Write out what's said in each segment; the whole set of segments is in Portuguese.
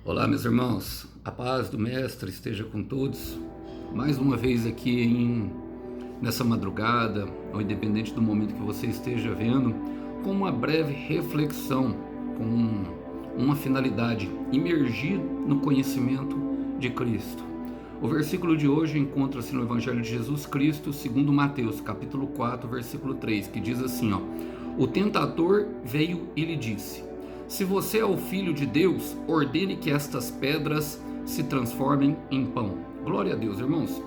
Olá, meus irmãos, a paz do Mestre esteja com todos. Mais uma vez aqui nessa madrugada, ou independente do momento que você esteja vendo, com uma breve reflexão, com uma finalidade: imergir no conhecimento de Cristo. O versículo de hoje encontra-se no Evangelho de Jesus Cristo, segundo Mateus, capítulo 4, versículo 3, que diz assim, o tentador veio e lhe disse: se você é o Filho de Deus, ordene que estas pedras se transformem em pão. Glória a Deus, irmãos.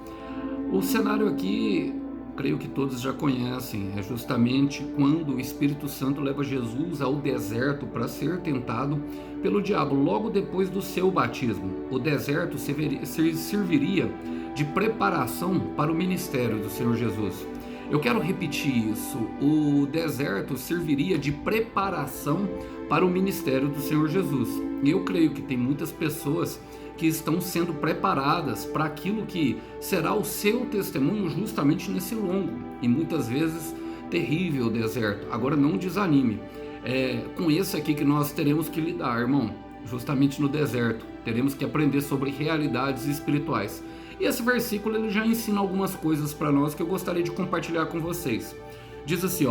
O cenário aqui, creio que todos já conhecem, é justamente quando o Espírito Santo leva Jesus ao deserto para ser tentado pelo diabo, logo depois do seu batismo. O deserto serviria de preparação para o ministério do Senhor Jesus. Eu quero repetir isso, o deserto serviria de preparação para o ministério do Senhor Jesus. E eu creio que tem muitas pessoas que estão sendo preparadas para aquilo que será o seu testemunho justamente nesse longo e muitas vezes terrível deserto. Agora não desanime, com esse aqui que nós teremos que lidar, irmão, justamente no deserto. Teremos que aprender sobre realidades espirituais. E esse versículo ele já ensina algumas coisas para nós que eu gostaria de compartilhar com vocês. Diz assim,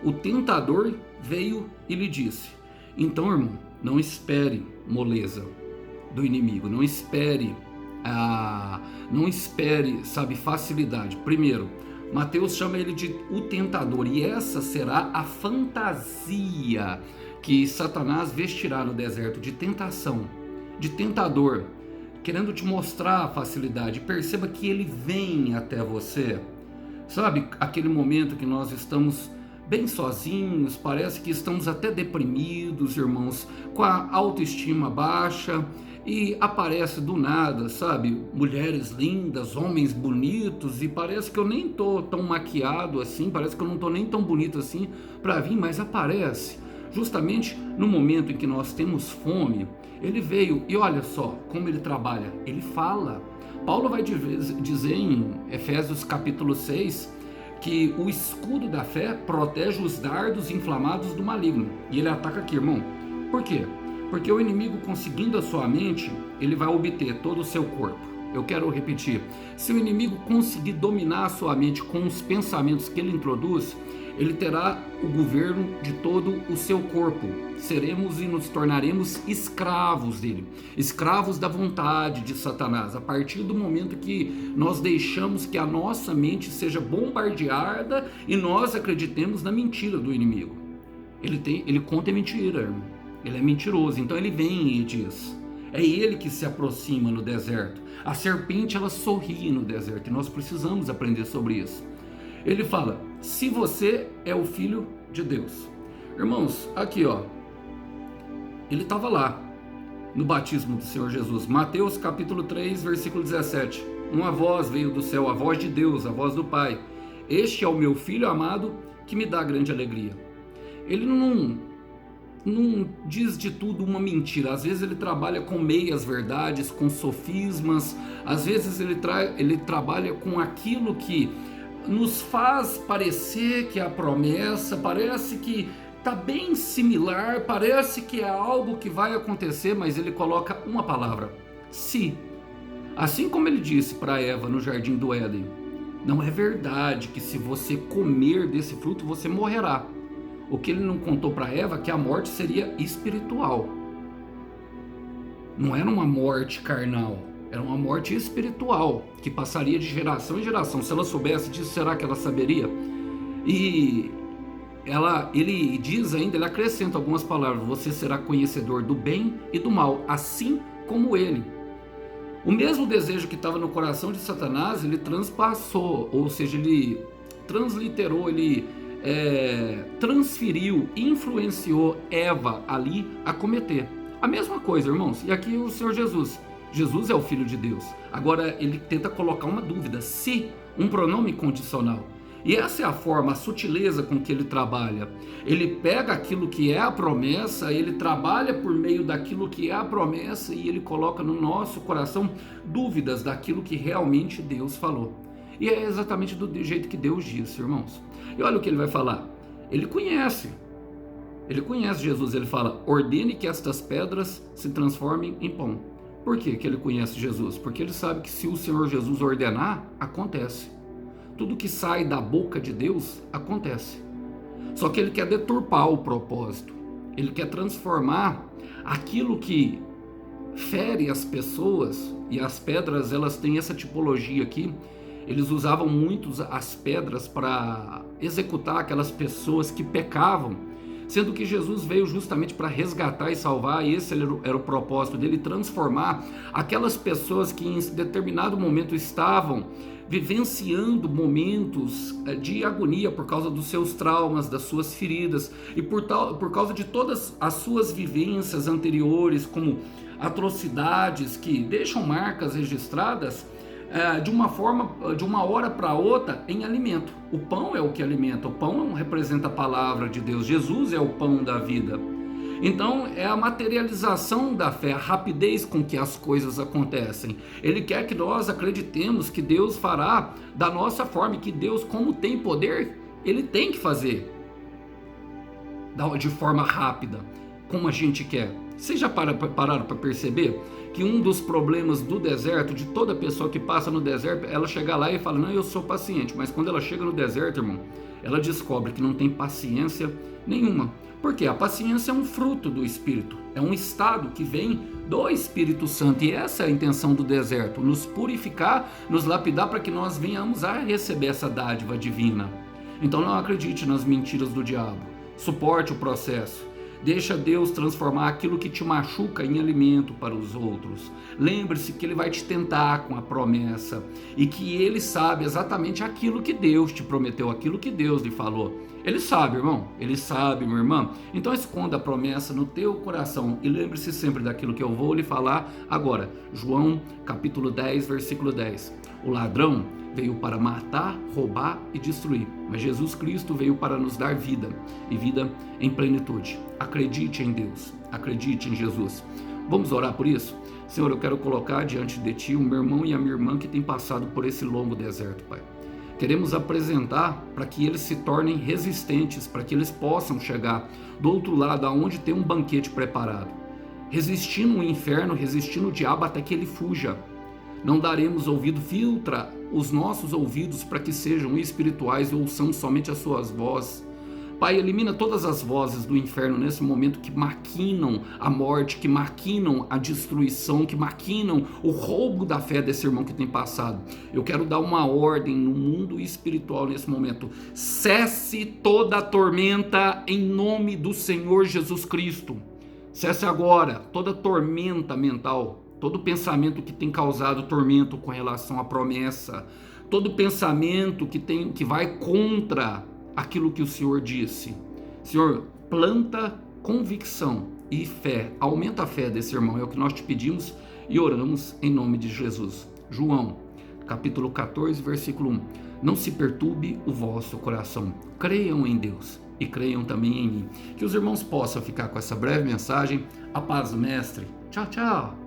o tentador veio e lhe disse. Então, irmão, não espere moleza do inimigo, não espere, facilidade. Primeiro, Mateus chama ele de o tentador, e essa será a fantasia que Satanás vestirá no deserto, de tentação, de tentador, querendo te mostrar a facilidade. Perceba que ele vem até você, sabe, aquele momento que nós estamos bem sozinhos, parece que estamos até deprimidos, irmãos, com a autoestima baixa, e aparece do nada, sabe, mulheres lindas, homens bonitos, e parece que eu nem tô tão maquiado assim, parece que eu não tô nem tão bonito assim para vir, mas aparece justamente no momento em que nós temos fome. Ele veio, e olha só como ele trabalha, ele fala. Paulo vai dizer em Efésios capítulo 6 que o escudo da fé protege os dardos inflamados do maligno, e ele ataca aqui, irmão. Por quê? Porque o inimigo, conseguindo a sua mente, ele vai obter todo o seu corpo. Eu quero repetir, se o inimigo conseguir dominar a sua mente com os pensamentos que ele introduz, ele terá o governo de todo o seu corpo. Seremos e nos tornaremos escravos dele, escravos da vontade de Satanás, a partir do momento que nós deixamos que a nossa mente seja bombardeada e nós acreditemos na mentira do inimigo. Ele conta mentira, irmão. Ele é mentiroso, então ele vem e diz. É ele que se aproxima no deserto. A serpente, ela sorri no deserto, e nós precisamos aprender sobre isso. Ele fala, se você é o Filho de Deus. Irmãos, aqui ele estava lá, no batismo do Senhor Jesus. Mateus capítulo 3, versículo 17. Uma voz veio do céu, a voz de Deus, a voz do Pai. Este é o meu Filho amado, que me dá grande alegria. Ele não diz de tudo uma mentira. Às vezes ele trabalha com meias verdades, com sofismas. Às vezes ele trabalha com aquilo que nos faz parecer que é a promessa, parece que está bem similar, parece que é algo que vai acontecer, mas ele coloca uma palavra: se. Assim como ele disse para Eva no jardim do Éden, não é verdade que se você comer desse fruto você morrerá. O que ele não contou para Eva é que a morte seria espiritual. Não era uma morte carnal, era uma morte espiritual, que passaria de geração em geração. Se ela soubesse disso, será que ela saberia? E ele diz ainda, ele acrescenta algumas palavras: você será conhecedor do bem e do mal, assim como ele. O mesmo desejo que estava no coração de Satanás, ele transpassou, ou seja, ele transliterou, ele transferiu, influenciou Eva ali a cometer a mesma coisa, irmãos. E aqui o Senhor Jesus é o Filho de Deus. Agora ele tenta colocar uma dúvida, se, um pronome condicional. E essa é a forma, a sutileza com que ele trabalha. Ele pega aquilo que é a promessa, ele trabalha por meio daquilo que é a promessa, e ele coloca no nosso coração dúvidas daquilo que realmente Deus falou. E é exatamente do jeito que Deus disse, irmãos. E olha o que ele vai falar. Ele conhece Jesus, ele fala: ordene que estas pedras se transformem em pão. Por que ele conhece Jesus? Porque ele sabe que se o Senhor Jesus ordenar, acontece. Tudo que sai da boca de Deus, acontece. Só que ele quer deturpar o propósito. Ele quer transformar aquilo que fere as pessoas, e as pedras, elas têm essa tipologia aqui. Eles usavam muito as pedras para executar aquelas pessoas que pecavam, sendo que Jesus veio justamente para resgatar e salvar, e esse era o propósito dele, transformar aquelas pessoas que em determinado momento estavam vivenciando momentos de agonia por causa dos seus traumas, das suas feridas, e por causa de todas as suas vivências anteriores, como atrocidades que deixam marcas registradas, de uma hora para outra, em alimento. O pão é o que alimenta, o pão representa a palavra de Deus, Jesus é o pão da vida. Então é a materialização da fé, a rapidez com que as coisas acontecem. Ele quer que nós acreditemos que Deus fará da nossa forma, e que Deus, como tem poder, ele tem que fazer de forma rápida, como a gente quer. Vocês já pararam para perceber que um dos problemas do deserto, de toda pessoa que passa no deserto, ela chega lá e fala, não, eu sou paciente, mas quando ela chega no deserto, irmão, ela descobre que não tem paciência nenhuma. Porque a paciência é um fruto do Espírito, é um estado que vem do Espírito Santo, e essa é a intenção do deserto, nos purificar, nos lapidar para que nós venhamos a receber essa dádiva divina. Então não acredite nas mentiras do diabo, suporte o processo. Deixa Deus transformar aquilo que te machuca em alimento para os outros. Lembre-se que Ele vai te tentar com a promessa, e que Ele sabe exatamente aquilo que Deus te prometeu, aquilo que Deus lhe falou. Ele sabe, irmão, Ele sabe, minha irmã. Então esconda a promessa no teu coração e lembre-se sempre daquilo que eu vou lhe falar agora. João capítulo 10, versículo 10. O ladrão veio para matar, roubar e destruir, mas Jesus Cristo veio para nos dar vida, e vida em plenitude. Acredite em Deus, acredite em Jesus. Vamos orar por isso? Senhor, eu quero colocar diante de Ti o meu irmão e a minha irmã que tem passado por esse longo deserto, Pai. Queremos apresentar para que eles se tornem resistentes, para que eles possam chegar do outro lado, aonde tem um banquete preparado, resistindo o inferno, resistindo o diabo até que ele fuja. Não daremos ouvido, filtra os nossos ouvidos para que sejam espirituais e ouçamos somente as suas vozes. Pai, elimina todas as vozes do inferno nesse momento que maquinam a morte, que maquinam a destruição, que maquinam o roubo da fé desse irmão que tem passado. Eu quero dar uma ordem no mundo espiritual nesse momento. Cesse toda a tormenta em nome do Senhor Jesus Cristo. Cesse agora toda tormenta mental, todo pensamento que tem causado tormento com relação à promessa, todo pensamento que vai contra aquilo que o Senhor disse. Senhor, planta convicção e fé, aumenta a fé desse irmão, é o que nós te pedimos e oramos em nome de Jesus. João, capítulo 14, versículo 1. Não se perturbe o vosso coração, creiam em Deus e creiam também em mim. Que os irmãos possam ficar com essa breve mensagem. A paz do Mestre. Tchau, tchau.